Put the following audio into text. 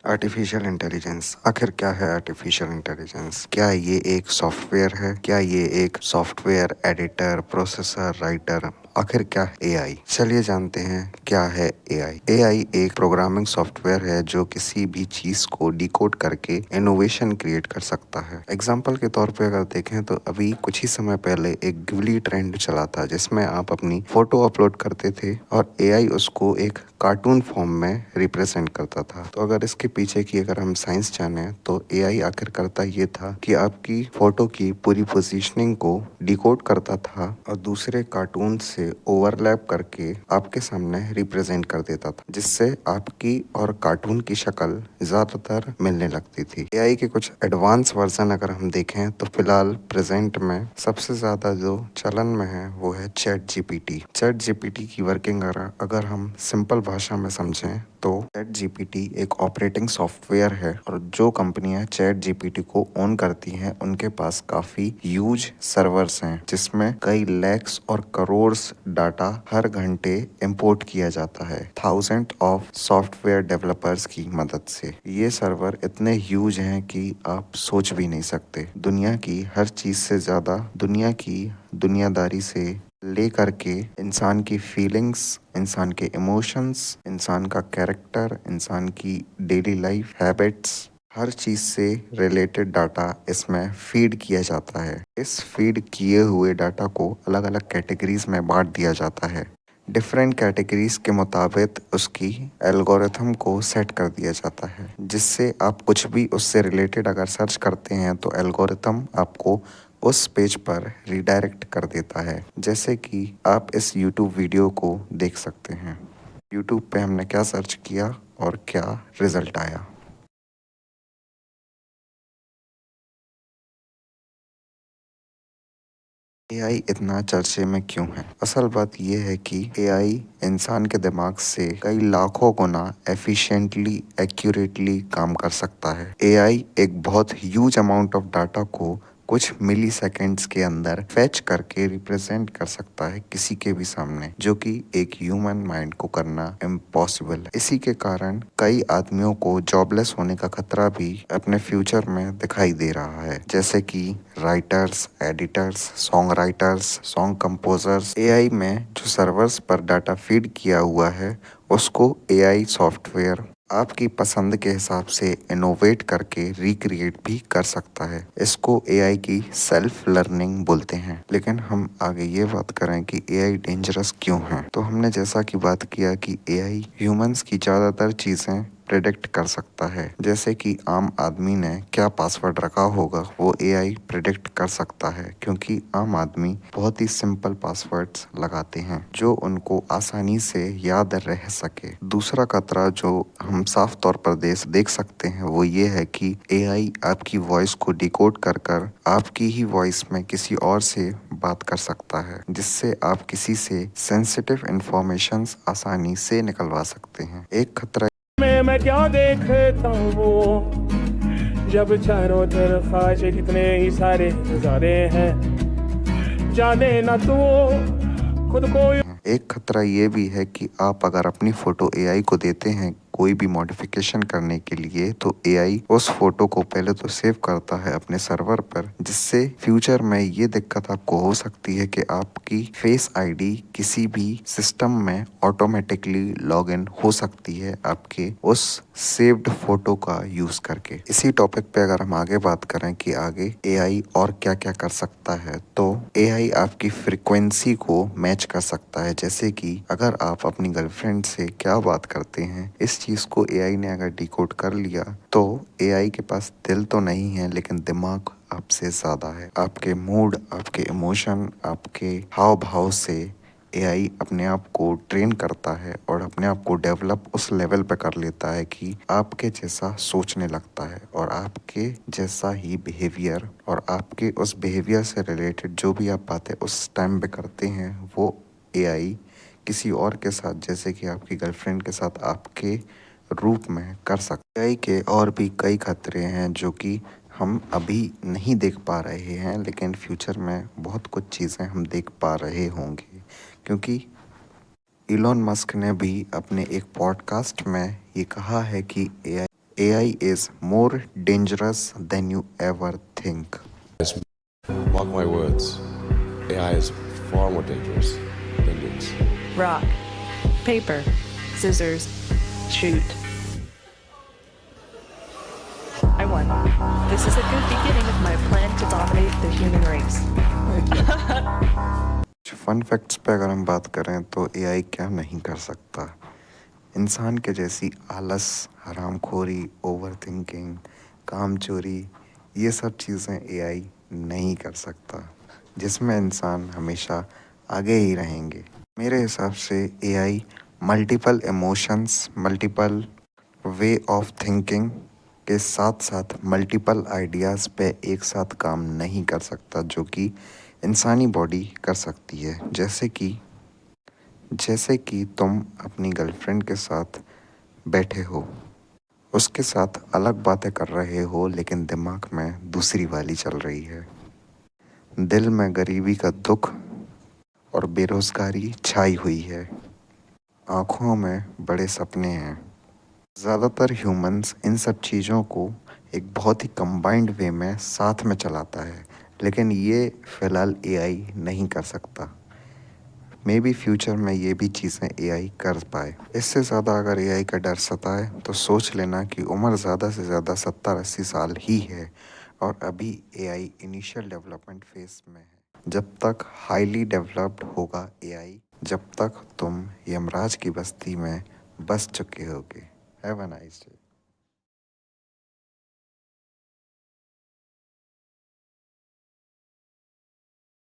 Artificial intelligence आखिर क्या है? आर्टिफिशियल इंटेलिजेंस क्या ये एक सॉफ्टवेयर है? क्या ये एक सॉफ्टवेयर एडिटर, प्रोसेसर, राइटर? आखिर क्या है एआई? चलिए जानते हैं क्या है एआई। एआई एक प्रोग्रामिंग सॉफ्टवेयर है जो किसी भी चीज को डिकोड करके इनोवेशन क्रिएट कर सकता है। एग्जाम्पल के तौर पे अगर देखें तो अभी कुछ ही समय पहले एक गिबली ट्रेंड चला था जिसमें आप अपनी फोटो अपलोड करते थे और एआई उसको एक कार्टून फॉर्म में रिप्रेजेंट करता था। तो अगर इसके पीछे की अगर हम साइंस जाने तो एआई आखिर करता ये था कि आपकी फोटो की पूरी पोजीशनिंग को डिकोड करता था और दूसरे कार्टून से ओवरलैप करके आपके सामने रिप्रेजेंट कर देता था, जिससे आपकी और कार्टून की शक्ल ज्यादातर मिलने लगती थी। एआई के कुछ एडवांस वर्जन अगर हम देखें तो फिलहाल प्रेजेंट में सबसे ज्यादा जो चलन में है वो है चैट जीपीटी। चैट जीपीटी की वर्किंग अगर हम सिंपल भाषा में समझें तो चैट जीपीटी एक ऑपरेटिंग सॉफ्टवेयर है और जो कंपनियां चैट जीपीटी को ओन करती हैं उनके पास काफी ह्यूज सर्वर्स हैं जिसमें कई लैक्स और करोड़ डाटा हर घंटे इंपोर्ट किया जाता है थाउजेंड ऑफ सॉफ्टवेयर डेवलपर्स की मदद से। ये सर्वर इतने ह्यूज हैं कि आप सोच भी नहीं सकते। दुनिया की हर चीज से ज्यादा दुनिया की दुनियादारी से लेकर के इंसान की फीलिंग्स, इंसान के इमोशंस, इंसान का कैरेक्टर, इंसान की डेली लाइफ हैबिट्स, हर चीज से रिलेटेड डाटा इसमें फीड किया जाता है। इस फीड किए हुए डाटा को अलग अलग कैटेगरीज में बांट दिया जाता है। डिफरेंट कैटेगरीज के मुताबिक उसकी एल्गोरिथम को सेट कर दिया जाता है, जिससे आप कुछ भी उससे रिलेटेड अगर सर्च करते हैं तो एल्गोरिथम आपको उस पेज पर रिडायरेक्ट कर देता है। जैसे कि आप इस YouTube वीडियो को देख सकते हैं। YouTube पे हमने क्या सर्च किया और क्या रिजल्ट आया। एआई इतना चर्चे में क्यों है? असल बात यह है कि एआई इंसान के दिमाग से कई लाखों गुना एफिशिएंटली, एक्यूरेटली काम कर सकता है। एआई एक बहुत ह्यूज अमाउंट ऑफ डाटा को कुछ मिली सेकेंड्स के अंदर फैच करके रिप्रेजेंट कर सकता है किसी के भी सामने, जो कि एक ह्यूमन माइंड को करना इम्पॉसिबल है। इसी के कारण कई आदमियों को जॉबलेस होने का खतरा भी अपने फ्यूचर में दिखाई दे रहा है, जैसे कि writers, editors, song writers, song composers. AI में जो सर्वर्स पर डाटा फीड किया हुआ है उसको एआई सॉफ्टवेयर आपकी पसंद के हिसाब से इनोवेट करके रिक्रिएट भी कर सकता है। इसको एआई की सेल्फ लर्निंग बोलते हैं। लेकिन हम आगे ये बात करें कि एआई डेंजरस क्यों है, तो हमने जैसा कि बात किया कि एआई ह्यूमंस की ज़्यादातर चीज़ें प्रिडिक्ट कर सकता है। जैसे कि आम आदमी ने क्या पासवर्ड रखा होगा वो एआई प्रिडिक्ट कर सकता है, क्योंकि आम आदमी बहुत ही सिंपल पासवर्ड्स लगाते हैं जो उनको आसानी से याद रह सके। दूसरा खतरा जो हम साफ तौर पर देख सकते हैं वो ये है कि एआई आपकी वॉइस को डिकोड कर कर आपकी ही वॉइस में किसी और से बात कर सकता है, जिससे आप किसी से सेंसिटिव इंफॉर्मेशंस आसानी से निकलवा सकते हैं। एक खतरा मैं क्या देखता हूँ वो, जब चारों तरफ आज कितने ही सारे नजारे हैं, जाने ना तू खुद को। एक खतरा ये भी है कि आप अगर अपनी फोटो एआई को देते हैं कोई भी मॉडिफिकेशन करने के लिए तो एआई उस फोटो को पहले तो सेव करता है अपने सर्वर पर, जिससे फ्यूचर में ये दिक्कत आपको हो सकती है कि आपकी फेस आईडी किसी भी सिस्टम में ऑटोमेटिकली लॉगिन हो सकती है आपके उस सेव्ड फोटो का यूज करके। इसी टॉपिक पे अगर हम आगे बात करें कि आगे एआई और क्या क्या कर सकता है, तो एआई आपकी फ्रिक्वेंसी को मैच कर सकता है। जैसे कि अगर आप अपनी गर्लफ्रेंड से क्या बात करते हैं, इस चीज को एआई ने अगर डिकोड कर लिया तो एआई के पास दिल तो नहीं है लेकिन दिमाग आपसे ज्यादा है। आपके मूड, आपके इमोशन, आपके हाव भाव से एआई अपने आप को ट्रेन करता है और अपने आप को डेवलप उस लेवल पे कर लेता है कि आपके जैसा सोचने लगता है और आपके जैसा ही बिहेवियर और आपके उस बिहेवियर से रिलेटेड जो भी आप बातें उस टाइम पे करते हैं वो एआई किसी और के साथ, जैसे कि आपकी गर्लफ्रेंड के साथ, आपके रूप में कर सकते हैं। एआई के और भी कई खतरे हैं जो कि हम अभी नहीं देख पा रहे हैं, लेकिन फ्यूचर में बहुत कुछ चीज़ें हम देख पा रहे होंगे, क्योंकि इलॉन मस्क ने भी अपने एक पॉडकास्ट में ये कहा है कि AI AI is more dangerous than you ever think. Mark my words, AI is far more dangerous than nukes. Rock, paper, scissors, shoot. I won. This is a good beginning of my plan to dominate the human race. Fun facts पे अगर हम बात करें तो AI क्या नहीं कर सकता। इंसान के जैसी आलस, हरामखोरी, ओवर थिंकिंग, काम चोरी, ये सब चीज़ें एआई नहीं कर सकता, जिसमें इंसान हमेशा आगे ही रहेंगे। मेरे हिसाब से AI multiple emotions, multiple way of thinking के साथ साथ मल्टीपल आइडियाज़ पे एक साथ काम नहीं कर सकता, जो कि इंसानी बॉडी कर सकती है। जैसे कि तुम अपनी गर्लफ्रेंड के साथ बैठे हो, उसके साथ अलग बातें कर रहे हो, लेकिन दिमाग में दूसरी वाली चल रही है। दिल में गरीबी का दुख और बेरोज़गारी छाई हुई है। आँखों में बड़े सपने हैं। ज़्यादातर ह्यूमंस इन सब चीज़ों को एक बहुत ही कंबाइंड वे में साथ में चलाता है, लेकिन ये फ़िलहाल एआई नहीं कर सकता। मे बी फ्यूचर में ये भी चीज़ें एआई कर पाए। इससे ज़्यादा अगर एआई का डर सताए तो सोच लेना कि उम्र ज़्यादा से ज़्यादा 70-80 साल ही है और अभी एआई इनिशियल डेवलपमेंट फेज में है। जब तक हाईली डेवलप्ड होगा एआई, जब तक तुम यमराज की बस्ती में बस चुके होगे। Have a nice day.